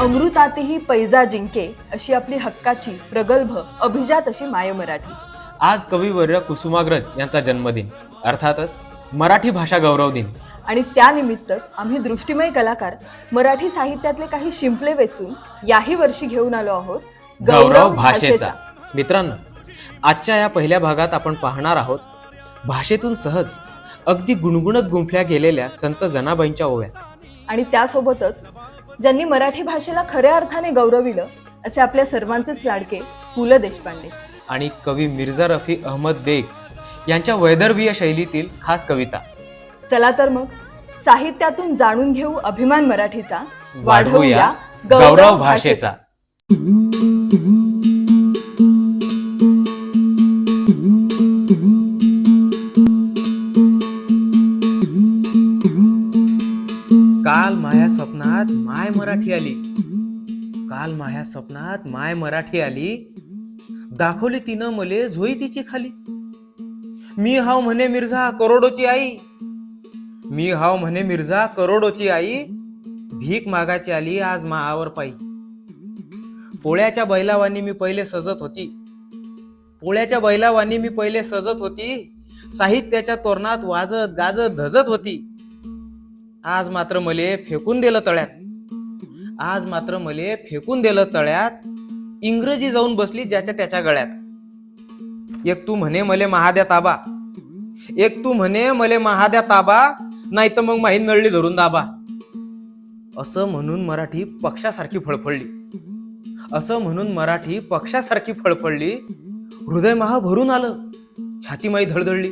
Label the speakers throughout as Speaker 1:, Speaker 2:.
Speaker 1: अमृतातेही पैजा जिंके अशी आपली हक्काची प्रगल्भ अभिजात अशी माय मराठी।
Speaker 2: आज कविवर्य कुसुमाग्रज यांचा जन्मदिन, अर्थातच मराठी भाषा गौरव दिन।
Speaker 1: आणि त्यानिमित्तच आम्ही दृष्टिमय कलाकार मराठी साहित्यातले काही शिंपले वेचून याही वर्षी घेऊन आलो आहोत
Speaker 2: गौरव भाषेचा। मित्रांनो, आजच्या या पहिल्या भागात आपण पाहणार आहोत भाषेतून सहज अगदी गुणगुणत गुंफल्या गेलेल्या संत जनाबाईंच्या ओव्या।
Speaker 1: आणि त्यासोबतच ज्यांनी मराठी भाषेला खऱ्या अर्थाने गौरविलं असे आपल्या सर्वांचेच लाडके पु ल देशपांडे
Speaker 2: आणि कवी मिर्झा रफी अहमद बेग यांच्या वैदर्भीय शैलीतील खास कविता।
Speaker 1: चला तर मग साहित्यातून जाणून घेऊ अभिमान मराठीचा,
Speaker 2: वाढवूया गौरव भाषेचा। काल माया स्वप्नात माय मराठी आली, काल माया स्वप्नात माय मराठी आली, दाखवली तिनं मले झोई तिची खाली। मी हाव म्हणे मिर्झा करोडोची आई, मी हाव म्हणे मिर्झा करोडोची आई, भीक मागाची आली आज माआवर पायी। पोळ्याच्या बैलावानी मी पहिले सजत होती, पोळ्याच्या बैलावानी मी पहिले सजत होती, साहित्याच्या तोरणात वाजत गाजत धजत होती। आज मात्र मले फेकून दिलं तळ्यात, आज मात्र मले फेकून दिलं तळ्यात, इंग्रजी जाऊन बसली ज्याच्या त्याच्या गळ्यात। एक तू म्हणे मले महाद्या ताबा, एक तू म्हणे मले महाद्या ताबा, नाही तर मग माही नळली धरून दाबा। असं म्हणून मराठी पक्षासारखी फळफळली, असं म्हणून मराठी पक्षासारखी फळफळली, हृदय महा भरून आलं, छाती माई धडधडली।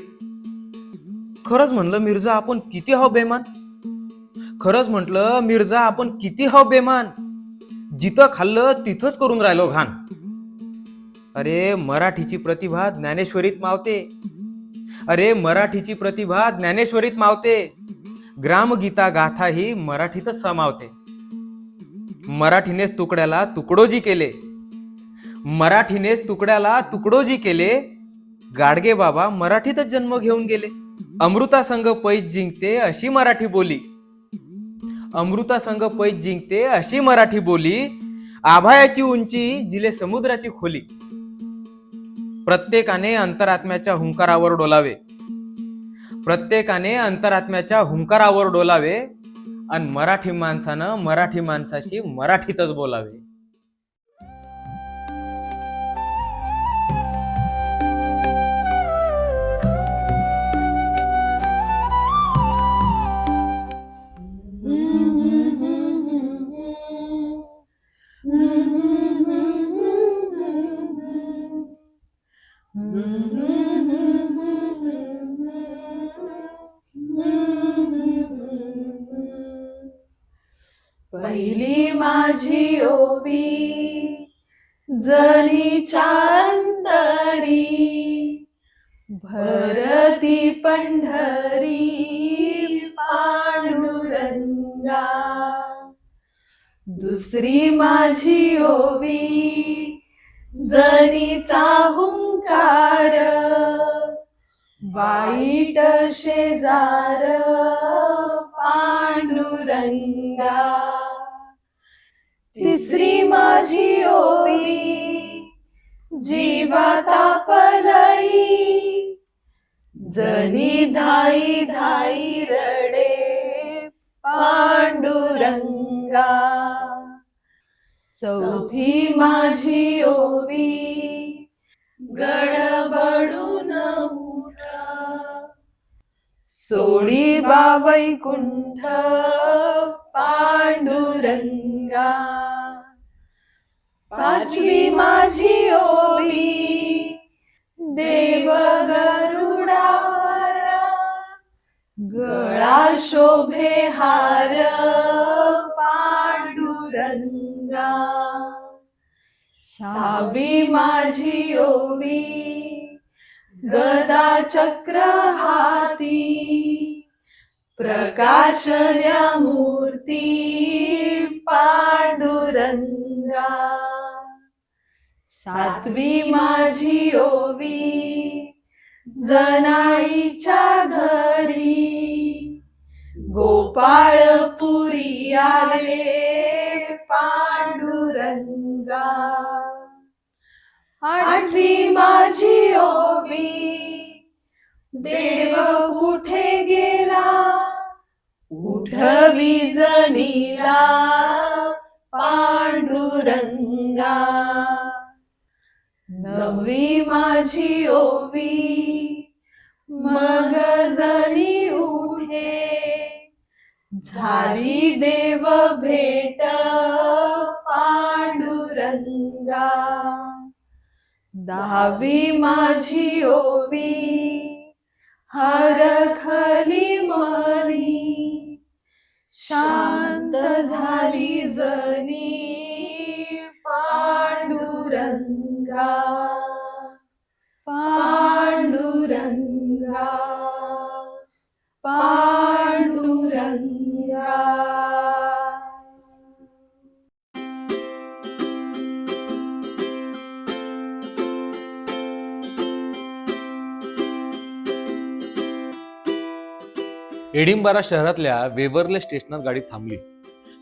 Speaker 2: खरंच म्हणलं मिर्झा आपण किती हाव बेमान, खरंच म्हटलं मिर्झा आपण किती हाव बेमान, जिथं खाल्लं तिथंच करून राहिलो घाण। अरे मराठीची प्रतिभा ज्ञानेश्वरीत मावते, अरे मराठीची प्रतिभा ज्ञानेश्वरीत मावते, ग्रामगीता गाथा ही मराठीतच समावते। मराठीनेच तुकड्याला तुकडोजी केले, मराठीनेच तुकड्याला तुकडोजी केले, गाडगे बाबा मराठीतच जन्म घेऊन गेले। अमृता संग पैज जिंकते अशी मराठी बोली, अमृता संग पैज जिंकते अशी मराठी बोली, आभायाची उंची जिले समुद्राची खोली। प्रत्येकाने अंतरात्म्याच्या हुंकारावर डोलावे, प्रत्येकाने अंतरात्म्याच्या हुंकारावर डोलावे, आणि मराठी माणसानं मराठी माणसाशी मराठीतच बोलावे।
Speaker 1: पहिली माझी ओवी जनीच्या अंतरी, भरती पंढरी पांडुरंगा। दुसरी माझी ओवी जनीचा हुंकार, वाईट शेजार पांडुरंगा। तिसरी माझी ओवी जीवाता पलई, जनी धाई धाई रडे पांडुरंगा। चौथी माझी ओवी गडबडून उठा, सोडी बावैकुंठ पांडुरंगा। पाचवी माझी ओवी देव गरुडावर, गळा शोभे हार पांडुरंगा। सहावी माझी ओवी गदा चक्र हाती, प्रकाशन्या मूर्ती पांडुरंगा। सातवी माझी ओवी जनाईच्या घरी, गोपाळपुरी आले पांडुरंगा. आठवी माझी ओवी, देव कुठे गेला, उठवी जणीला पांडुरंगा. नववी माझी ओवी, मग जणी उठे, झाली देव भेट पांडुरंगा. दहावी माझी ओवी, हरखली मनी, शांत झाली जनी पांडुरंगा. पांडुरंगा, पांडुरंगा.
Speaker 3: एडिंबरा शहरातल्या वेव्हरले स्टेशनवर गाडी थांबली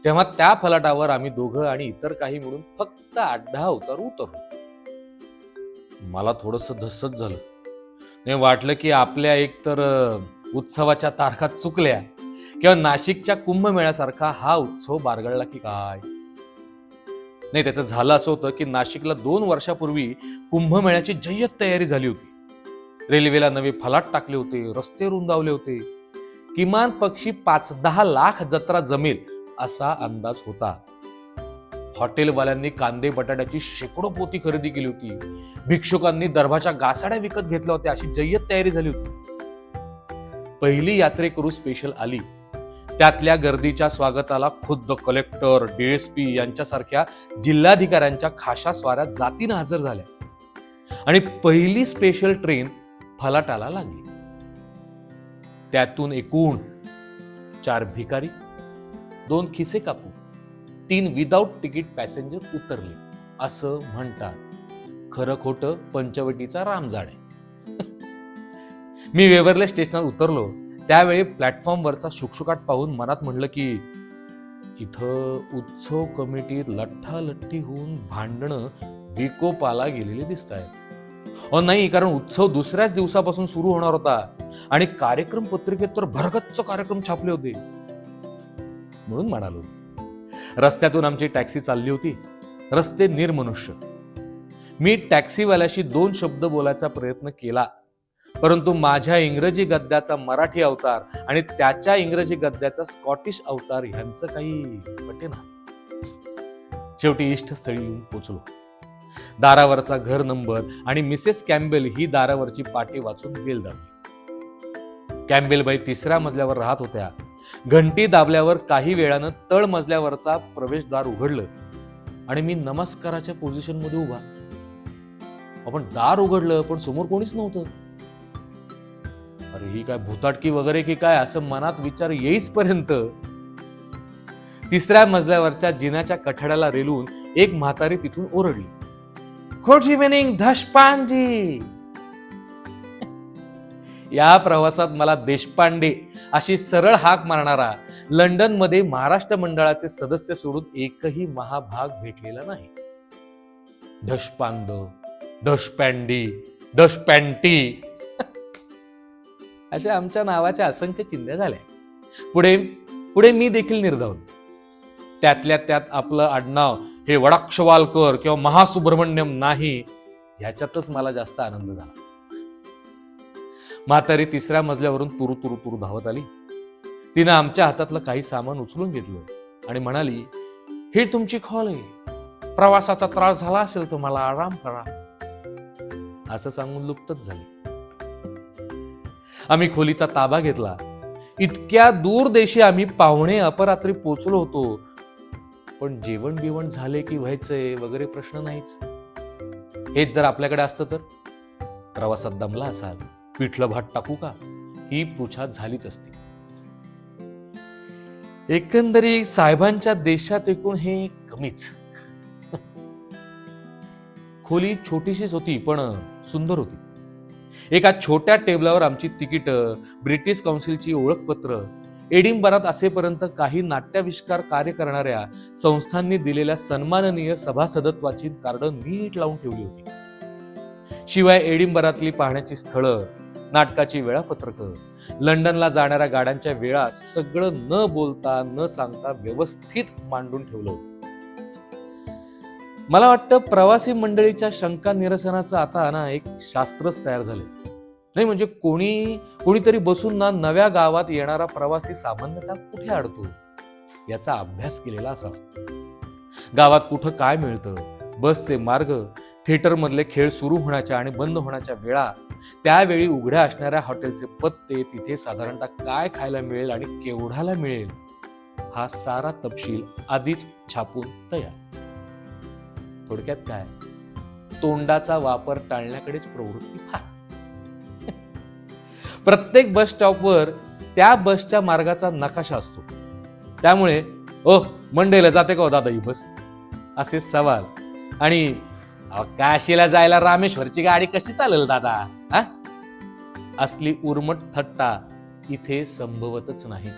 Speaker 3: तेव्हा त्या फलाटावर आम्ही दोघं आणि इतर काही मिळून फक्त 8-10 उतरलो. मला थोडस धस्सच झालं. नाही वाटलं की आपल्या एकतर उत्सवाच्या तारखा चुकल्या किंवा नाशिकच्या कुंभमेळ्यासारखा हा उत्सव बारगळला की काय. नाही, त्याचं झालं असं होतं की नाशिकला 2 वर्षापूर्वी कुंभमेळ्याची जय्यत तयारी झाली होती. रेल्वेला नवे फलाट टाकले होते, रस्ते रुंदावले होते. किमान पक्षी 5-10 लाख जत्रा जमेल असा अंदाज होता. हॉटेलवाल्यांनी कांदे बटाट्याची शेकडो पोती खरेदी केली होती. भिक्षुकांनी दर्भाच्या गासाड्या विकत घेतल्या होत्या. अशी जय्यत तयारी झाली होती. पहिली यात्रेकरू स्पेशल आली. त्यातल्या गर्दीच्या स्वागताला खुद्द कलेक्टर, डीएसपी यांच्यासारख्या जिल्हाधिकाऱ्यांच्या खाशा स्वाऱ्या जातीनं हजर झाल्या आणि पहिली स्पेशल ट्रेन फलाटाला लागली. त्यातून एकूण 4 भिकारी, 2 खिसे कापू, 3 विदाऊट तिकीट पॅसेंजर उतरले असं म्हणतात. खरं खोटं पंचवटीचा रामजाड आहे. मी वेव्हरले स्टेशनवर उतरलो त्यावेळी प्लॅटफॉर्मवरचा शुकशुकाट पाहून मनात म्हणलं की इथं उत्सव कमिटीत लठ्ठालठ्ठी होऊन भांडणं विकोपाला गेलेली दिसत आहेत. नाही, कारण उत्सव दुसऱ्याच दिवसापासून सुरू होणार होता आणि कार्यक्रम पत्रिकेत तर भरगच्च कार्यक्रम छापले होते. म्हणून म्हणालो. रस्त्यातून आमची टॅक्सी चालली होती. रस्ते निर्मनुष्य. मी टॅक्सीवाल्याशी 2 शब्द बोलायचा प्रयत्न केला, परंतु माझ्या इंग्रजी गद्याचा मराठी अवतार आणि त्याच्या इंग्रजी गद्याचा स्कॉटिश अवतार ह्यांचं काही पटेना. शेवटी इष्टस्थळी येऊन पोचलो. दारावरचा घर नंबर आणि मिसेस कॅम्बेल ही दारावरची पाटी वाचून बेल दाबली. कॅम्बेलबाई 3ऱ्या मजल्यावर राहत होत्या. घंटी दाबल्यावर काही वेळानं तळ मजल्यावरचा प्रवेशद्वार उघडलं आणि मी नमस्काराच्या पोझिशन मध्ये उभा. आपण दार उघडलं पण समोर कोणीच नव्हतं. अरे ही काय भूताटकी वगैरे की काय असं मनात विचार येईसपर्यंत 3ऱ्या मजल्यावरच्या जिन्याच्या कठड्याला रेलून एक म्हातारी तिथून ओरडली, गुड इव्हिनिंग देशपांडे. या प्रवासात मला देशपांडे अशी सरळ हाक मारणारा लंडन मध्ये महाराष्ट्र मंडळाचे सदस्य सोडून एकही महाभाग भेटलेला नाही. देशपांड, देशपांडी, देशपांटी अशा आमच्या नावाच्या असंख्य चिंध्या झाल्या. पुढे मी देखील निर्धावलो. त्यातल्या त्यात आपलं आडनाव हे वडाक्षवालकर किंवा महासुब्रमण्यम नाही, ह्याच्यातच मला जास्त आनंद झाला. म्हातारी 3ऱ्या मजल्यावरून तुरु तुरु तुरु धावत आली. तिनं आमच्या हातातलं काही सामान उचलून घेतलं आणि म्हणाली, ही तुमची खोल आहे, प्रवासाचा त्रास झाला असेल तुम्हाला, आराम करा. असं सांगून लुप्तच झाली. आम्ही खोलीचा ताबा घेतला. इतक्या दूर देशी आम्ही पाहुणे अपरात्री पोचलो होतो, पण जेवण बिवण झाले की व्हायचंय वगैरे प्रश्न नाहीच. हेच जर आपल्याकडे असतं तर प्रवासात दमला असाल, पिठलं भात टाकू का, ही पृछा झालीच असती. एकंदरीत साहेबांच्या देशात एकूण हे कमीच. खोली छोटीशीच होती पण सुंदर होती. एका छोट्या टेबलावर आमची तिकीट, ब्रिटिश काउन्सिलची ओळखपत्र, एडिनबरात असेपर्यंत काही नाट्याविष्कार कार्य करणाऱ्या संस्थांनी दिलेल्या सन्माननीय सभासदत्वाची कार्ड नीट लावून ठेवली होती. शिवाय एडिनबरातली पाहण्याची स्थळं, नाटकाची वेळापत्रक, लंडनला जाणाऱ्या गाड्यांच्या वेळा सगळं न बोलता न सांगता व्यवस्थित मांडून ठेवलं होतं. मला वाटतं प्रवासी मंडळीच्या शंका निरसनाचं आता ना एक शास्त्रच तयार झालंय. नाही म्हणजे कोणीतरी बसून ना नव्या गावात येणारा प्रवासी सामान्यतः कुठे अडतो याचा अभ्यास केलेला असावा. गावात कुठं काय मिळतं, बसचे मार्ग, थिएटर मधले खेळ सुरू होण्याच्या आणि बंद होण्याच्या वेळा, त्यावेळी उघड्या असणाऱ्या हॉटेलचे पत्ते, तिथे साधारणतः काय खायला मिळेल आणि केवढ्याला मिळेल, हा सारा तपशील आधीच छापून तयार. थोडक्यात काय, तोंडाचा वापर टाळण्याकडेच प्रवृत्ती फार. प्रत्येक बस स्टॉपवर त्या बसच्या मार्गाचा नकाशा असतो. त्यामुळे ओ मंडेला जाते का हो दादा ही बस, असे सवाल आणि काशीला जायला रामेश्वरची गाडी कशी चालेल दादा, हा असली उर्मट थट्टा इथे संभवतच नाही.